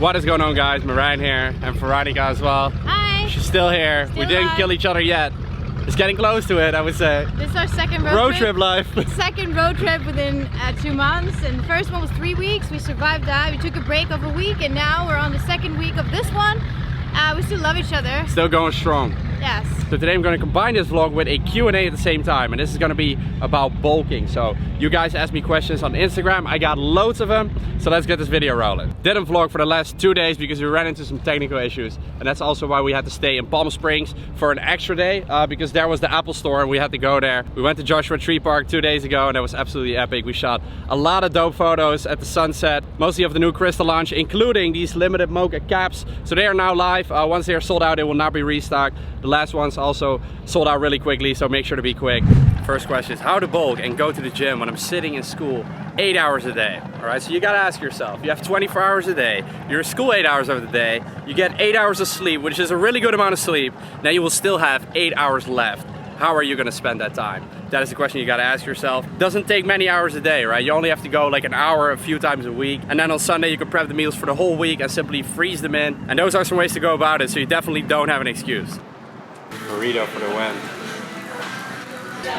What is going on, guys? Ryan here, and Veronica as well. Hi! She's still here. We didn't kill each other yet. It's getting close to it, I would say. This is our second road trip life. Second road trip within 2 months, and the first one was 3 weeks. We survived that. We took a break of a week, and now we're on the second week of this one. We still love each other. Still going strong. Yes. So today I'm going to combine this vlog with a Q&A at the same time, and this is going to be about bulking. So you guys asked me questions on Instagram. I got loads of them, so let's get this video rolling. Didn't vlog for the last 2 days because we ran into some technical issues, and that's also why we had to stay in Palm Springs for an extra day, because there was the Apple store and we had to go there. We went to Joshua Tree Park 2 days ago, and that was absolutely epic. We shot a lot of dope photos at the sunset, mostly of the new Crystal launch, including these limited mocha caps. So they are now live. Once they are sold out, they will not be restocked. The last ones also sold out really quickly, so make sure to be quick. First question is how to bulk and go to the gym when I'm sitting in school 8 hours a day. All right, so you gotta ask yourself, you have 24 hours a day, you're in school 8 hours of the day, you get 8 hours of sleep, which is a really good amount of sleep. Now you will still have 8 hours left. How are you gonna spend that time? That is the question you gotta ask yourself. Doesn't take many hours a day, right? You only have to go like an hour a few times a week. And then on Sunday you can prep the meals for the whole week and simply freeze them in. And those are some ways to go about it, so you definitely don't have an excuse. Burrito for the win.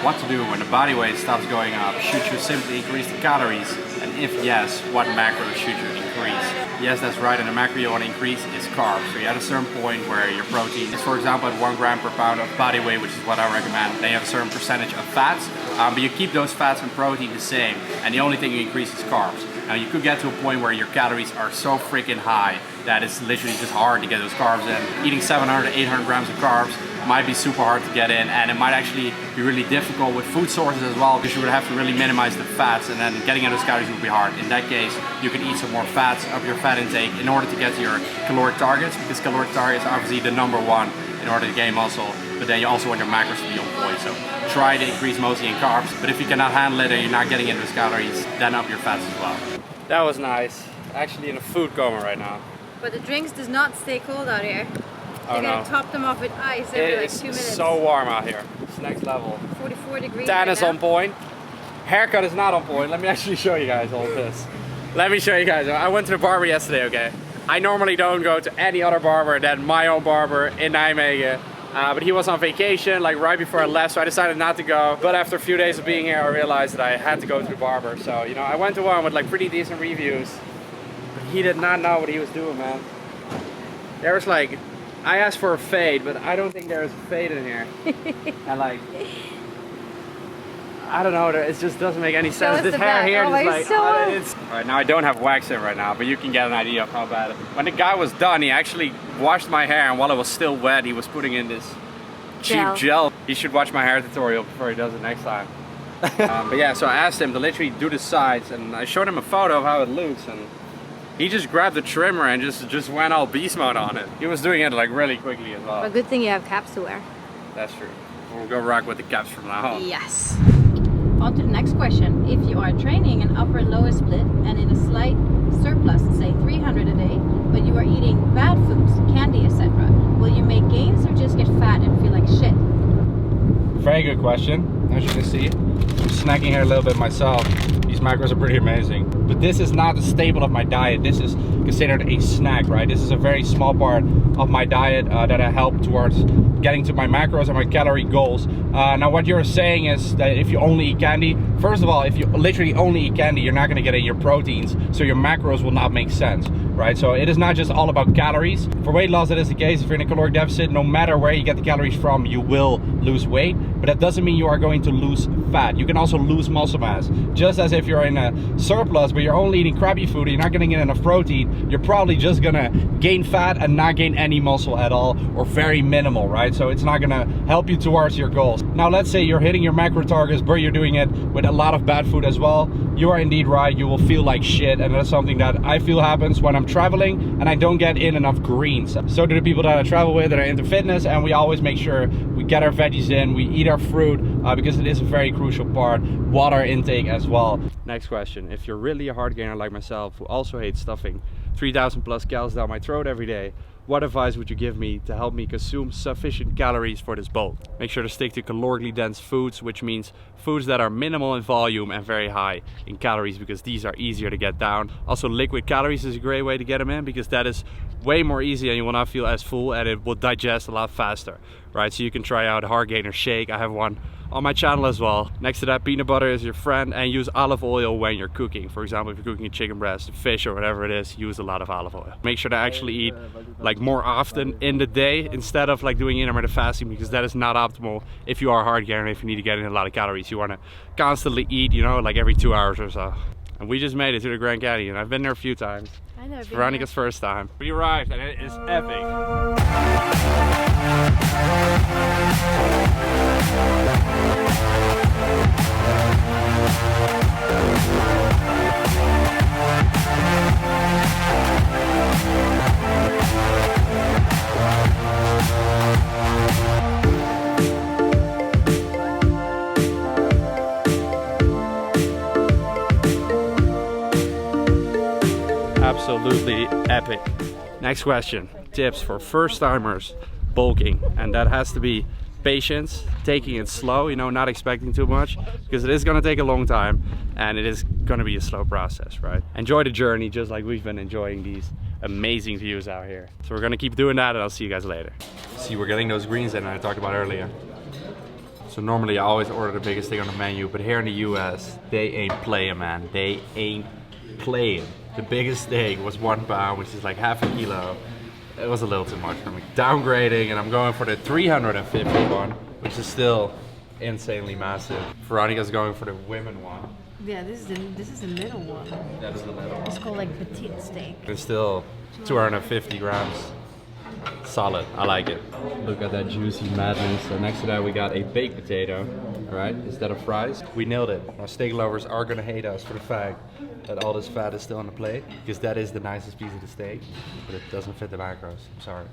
What to do when the body weight stops going up? Should you simply increase the calories? And if yes, what macros should you increase? Yes, that's right, and the macro you want to increase is carbs. So you're at a certain point where your protein is, for example, at 1 gram per pound of body weight, which is what I recommend. Then you have a certain percentage of fats, but you keep those fats and protein the same, and the only thing you increase is carbs. Now you could get to a point where your calories are so freaking high that it's literally just hard to get those carbs in. Eating 700 to 800 grams of carbs might be super hard to get in, and it might actually be really difficult with food sources as well, because you would have to really minimize the fats, and then getting at those calories would be hard. In that case, you can eat some more fats, up your fat intake in order to get to your caloric targets, because caloric targets are obviously the #1 in order to gain muscle, but then you also want your macros to be on point. So try to increase mostly in carbs, but if you cannot handle it and you're not getting into those calories, then up your fats as well. That was nice. Actually in a food coma right now. But the drinks does not stay cold out here. You're gonna top them off with ice every like 2 minutes. It's so warm out here. It's next level. 44 degrees. Tan right is on point. Haircut is not on point. Let me actually show you guys all this. Let me show you guys. I went to the barber yesterday, okay? I normally don't go to any other barber than my own barber in Nijmegen. But he was on vacation like right before I left, so I decided not to go. But after a few days of being here, I realized that I had to go to the barber. So, you know, I went to one with like pretty decent reviews. But he did not know what he was doing, man. There was like, I asked for a fade, but I don't think there is a fade in here. And like, I don't know, it just doesn't make any sense. This hair here is like, it's... Alright, now I don't have wax in right now, but you can get an idea of how bad it is. When the guy was done, he actually washed my hair, and while it was still wet, he was putting in this cheap gel. He should watch my hair tutorial before he does it next time. But yeah, so I asked him to literally do the sides, and I showed him a photo of how it looks, and he just grabbed the trimmer and just went all beast mode on it. He was doing it like really quickly as well. But good thing you have caps to wear. That's true. We'll go rock with the caps from now on. Yes. On to the next question. If you are training an upper lower split and in a slight surplus, say 300 a day, but you are eating bad foods, candy, etc., will you make gains or just get fat and feel like shit? Very good question. As you can see, I'm snacking here a little bit myself. These macros are pretty amazing. But this is not the staple of my diet. This is considered a snack, right? This is a very small part of my diet that I help towards getting to my macros and my calorie goals. Now what you're saying is that if you only eat candy, first of all, if you literally only eat candy, you're not gonna get in your proteins, so your macros will not make sense, right? So it is not just all about calories. For weight loss, that is the case. If you're in a caloric deficit, no matter where you get the calories from, you will lose weight, but that doesn't mean you are going to lose fat. You can also lose muscle mass. Just as if you're in a surplus, but you're only eating crappy food and you're not gonna get enough protein, you're probably just gonna gain fat and not gain any muscle at all, or very minimal, right? So it's not gonna help you towards your goals. Now let's say you're hitting your macro targets, but you're doing it with a lot of bad food as well. You are indeed right, you will feel like shit, and that's something that I feel happens when I'm traveling and I don't get in enough greens. So do the people that I travel with that are into fitness, and we always make sure we get our veggies in, we eat our fruit, because it is a very crucial part. Water intake as well. Next question. If you're really a hard gainer like myself, who also hates stuffing 3,000 plus calories down my throat every day, what advice would you give me to help me consume sufficient calories for this bulk? Make sure to stick to calorically dense foods, which means foods that are minimal in volume and very high in calories, because these are easier to get down. Also, liquid calories is a great way to get them in, because that is way more easy and you will not feel as full, and it will digest a lot faster, right? So you can try out Heart Gainer Shake. I have one on my channel as well. Next to that, peanut butter is your friend, and use olive oil when you're cooking. For example, if you're cooking a chicken breast, fish, or whatever it is, use a lot of olive oil. Make sure to actually eat like more often in the day instead of like doing intermittent fasting, because that is not optimal if you are hard gainer, if you need to get in a lot of calories. You want to constantly eat, you know, like every 2 hours or so. And we just made it to the Grand Canyon. I've been there a few times. I know. It's Veronica's first time. We arrived and it is epic. Absolutely epic. Next question. Tips for first timers bulking, and that has to be patience, taking it slow, you know, not expecting too much, because it is going to take a long time and it is going to be a slow process, right? Enjoy the journey just like we've been enjoying these amazing views out here. So we're going to keep doing that, and I'll see you guys later. See, we're getting those greens in I talked about earlier. So normally I always order the biggest thing on the menu, but here in the US, they ain't playing, man. They ain't playing. The biggest steak was 1 pound, which is like half a kilo. It was a little too much for me. Downgrading, and I'm going for the 350 one, which is still insanely massive. Veronica's going for the women one. Yeah, this is the little one. That is the little one. It's called like petite steak. It's still 250 grams. Solid, I like it. Look at that juicy madness. So next to that we got a baked potato, right? Instead of fries. We nailed it. Our steak lovers are gonna hate us for the fact that all this fat is still on the plate, because that is the nicest piece of the steak, but it doesn't fit the macros. I'm sorry.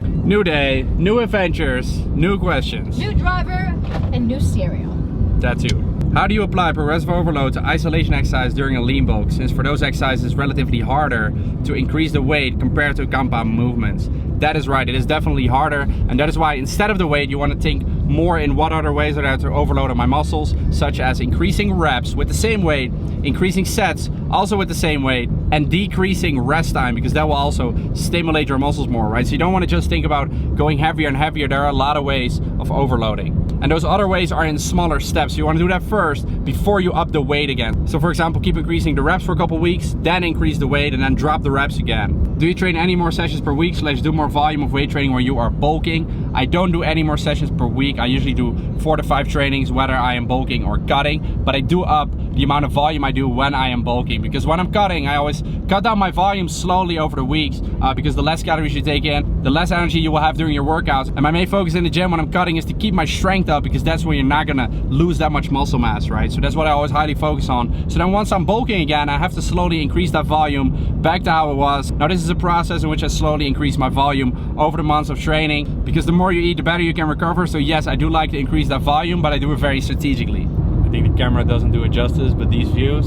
New day, new adventures, new questions. New driver and new cereal. That too. How do you apply progressive overload to isolation exercise during a lean bulk, since for those exercises it's relatively harder to increase the weight compared to compound movements? That is right, it is definitely harder, and that is why instead of the weight you want to think more in what other ways are there to overload on my muscles, such as increasing reps with the same weight, increasing sets also with the same weight, and decreasing rest time, because that will also stimulate your muscles more, right? So you don't want to just think about going heavier and heavier. There are a lot of ways of overloading. And those other ways are in smaller steps. So you want to do that first before you up the weight again. So for example, keep increasing the reps for a couple weeks, then increase the weight, and then drop the reps again. Do you train any more sessions per week / do more volume of weight training where you are bulking? I don't do any more sessions per week. I usually do 4 to 5 trainings, whether I am bulking or cutting, but I do up the amount of volume I do when I am bulking, because when I'm cutting, I always cut down my volume slowly over the weeks, because the less calories you take in, the less energy you will have during your workouts. And my main focus in the gym when I'm cutting is to keep my strength up, because that's when you're not gonna lose that much muscle mass, right? So that's what I always highly focus on. So then once I'm bulking again, I have to slowly increase that volume back to how it was. Now this is a process in which I slowly increase my volume over the months of training, because the more you eat, the better you can recover. So yes, I do like to increase that volume, but I do it very strategically. I think the camera doesn't do it justice, but these views,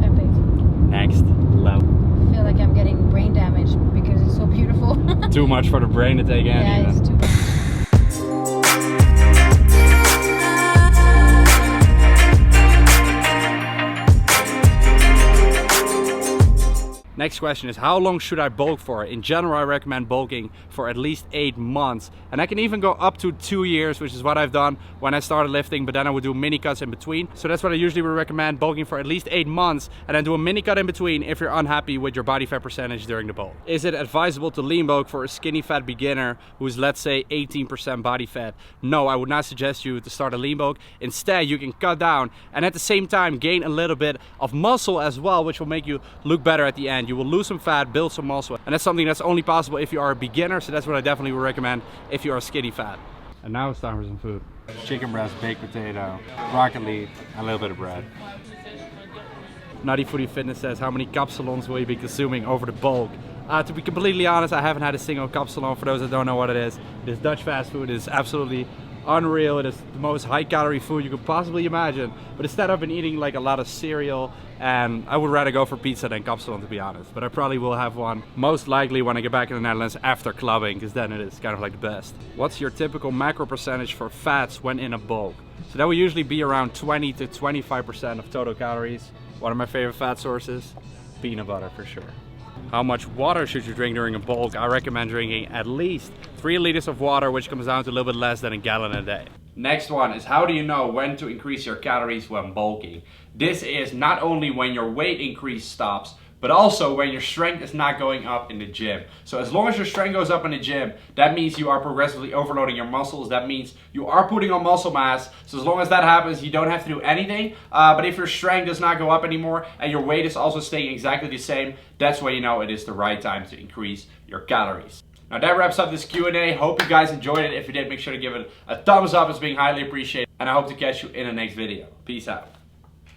Epic. next level. I feel like I'm getting brain damage because it's so beautiful. Too much for the brain to take in. Yeah, it's too much. Next question is, how long should I bulk for? In general, I recommend bulking for at least 8 months. And I can even go up to 2 years, which is what I've done when I started lifting, but then I would do mini cuts in between. So that's what I usually would recommend, bulking for at least 8 months, and then do a mini cut in between if you're unhappy with your body fat percentage during the bulk. Is it advisable to lean bulk for a skinny fat beginner who's, let's say, 18% body fat? No, I would not suggest you to start a lean bulk. Instead, you can cut down and at the same time gain a little bit of muscle as well, which will make you look better at the end. You will lose some fat, build some muscle, and that's something that's only possible if you are a beginner. So that's what I definitely would recommend if you are skinny fat. And now it's time for some food. Chicken breast, baked potato, broccoli, and a little bit of bread. Nutty Foodie Fitness says, how many capsulons will you be consuming over the bulk? To be completely honest, I haven't had a single capsulon. For those that don't know what it is Dutch fast food. It is absolutely unreal. It is the most high calorie food you could possibly imagine. But instead I've been eating like a lot of cereal, and I would rather go for pizza than kapsalon, to be honest. But I probably will have one most likely when I get back in the Netherlands after clubbing, because then it is kind of like the best. What's your typical macro percentage for fats when in a bulk? So that will usually be around 20 to 25% of total calories. One of my favorite fat sources, peanut butter for sure. How much water should you drink during a bulk? I recommend drinking at least 3 liters of water, which comes down to a little bit less than a gallon a day. Next one is, how do you know when to increase your calories when bulking? This is not only when your weight increase stops, but also when your strength is not going up in the gym. So as long as your strength goes up in the gym, that means you are progressively overloading your muscles. That means you are putting on muscle mass. So as long as that happens, you don't have to do anything. But if your strength does not go up anymore and your weight is also staying exactly the same, that's when you know it is the right time to increase your calories. Now that wraps up this Q&A. Hope you guys enjoyed it. If you did, make sure to give it a thumbs up. It's being highly appreciated. And I hope to catch you in the next video. Peace out.